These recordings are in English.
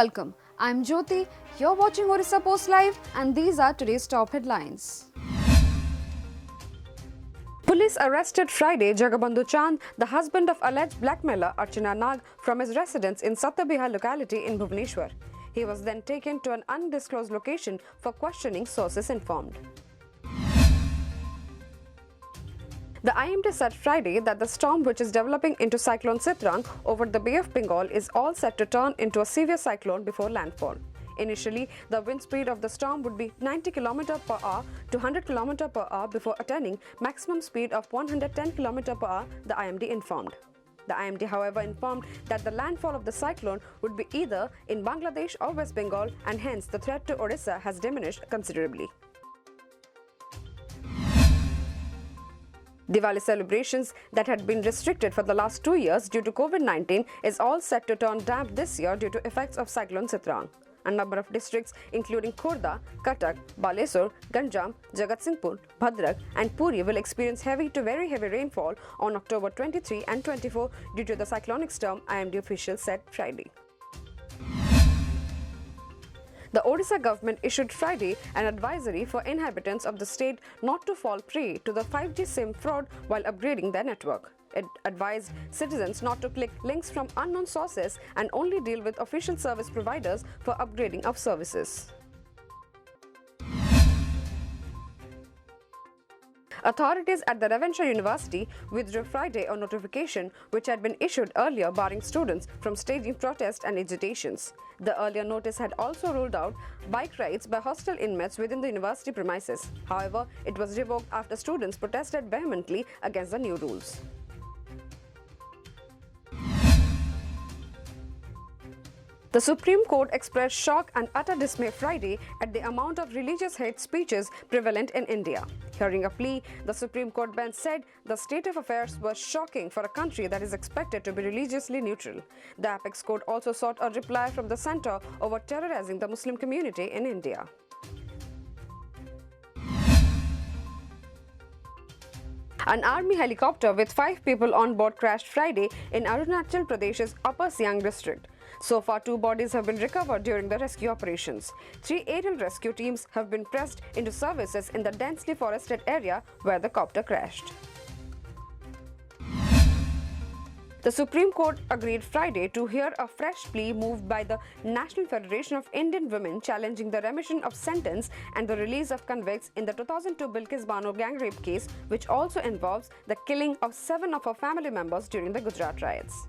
welcome. I'm Jyoti. You're watching Orissa Post Live, and these are today's top headlines. Police arrested Friday Jagabandhu Chand, the husband of alleged blackmailer Archana Nag, from his residence in Satyabihar locality in Bhubaneswar. He was then taken to an undisclosed location for questioning, sources informed. The IMD said Friday that the storm, which is developing into Cyclone Sitrang over the Bay of Bengal, is all set to turn into a severe cyclone before landfall. Initially, the wind speed of the storm would be 90 km per hour to 100 km per hour before attaining maximum speed of 110 km per hour, the IMD informed. The IMD, however, informed that the landfall of the cyclone would be either in Bangladesh or West Bengal, and hence the threat to Odisha has diminished considerably. Diwali celebrations that had been restricted for the last 2 years due to COVID-19 is all set to turn damp this year due to effects of Cyclone Sitrang. A number of districts including Khurda, Cuttack, Balesur, Ganjam, Jagatsinghpur, Bhadrak and Puri will experience heavy to very heavy rainfall on October 23 and 24 due to the cyclonic storm, IMD officials said Friday. The Odisha government issued Friday an advisory for inhabitants of the state not to fall prey to the 5G SIM fraud while upgrading their network. It advised citizens not to click links from unknown sources and only deal with official service providers for upgrading of services. Authorities at the Ravenshaw University withdrew Friday a notification which had been issued earlier barring students from staging protests and agitations. The earlier notice had also ruled out bike rides by hostel inmates within the university premises. However, it was revoked after students protested vehemently against the new rules. The Supreme Court expressed shock and utter dismay Friday at the amount of religious hate speeches prevalent in India. Hearing a plea, the Supreme Court bench said the state of affairs was shocking for a country that is expected to be religiously neutral. The apex court also sought a reply from the centre over terrorizing the Muslim community in India. An army helicopter with 5 people on board crashed Friday in Arunachal Pradesh's Upper Siang district. So far, 2 bodies have been recovered during the rescue operations. 3 aerial rescue teams have been pressed into services in the densely forested area where the copter crashed. The Supreme Court agreed Friday to hear a fresh plea moved by the National Federation of Indian Women challenging the remission of sentence and the release of convicts in the 2002 Bilkis Bano gang rape case, which also involves the killing of 7 of her family members during the Gujarat riots.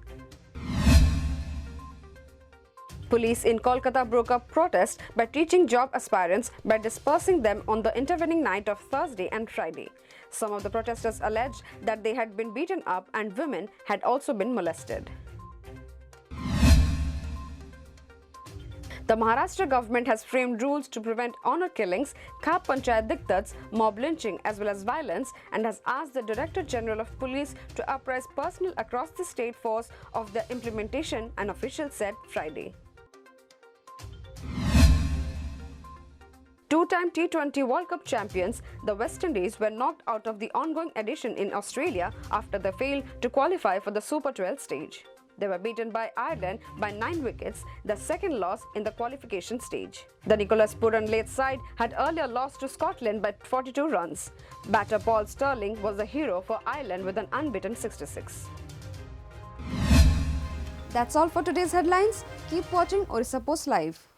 Police in Kolkata broke up protests by teaching job aspirants by dispersing them on the intervening night of Thursday and Friday. Some of the protesters alleged that they had been beaten up and women had also been molested. The Maharashtra government has framed rules to prevent honor killings, Khap Panchayat diktats, mob lynching as well as violence, and has asked the Director General of Police to apprise personnel across the state force of their implementation, an official said Friday. Two-time T20 World Cup champions, the West Indies, were knocked out of the ongoing edition in Australia after they failed to qualify for the Super 12 stage. They were beaten by Ireland by 9 wickets, the second loss in the qualification stage. The Nicholas Pooran-led side had earlier lost to Scotland by 42 runs. Batter Paul Stirling was the hero for Ireland with an unbeaten 66. That's all for today's headlines. Keep watching Orissa Post Live.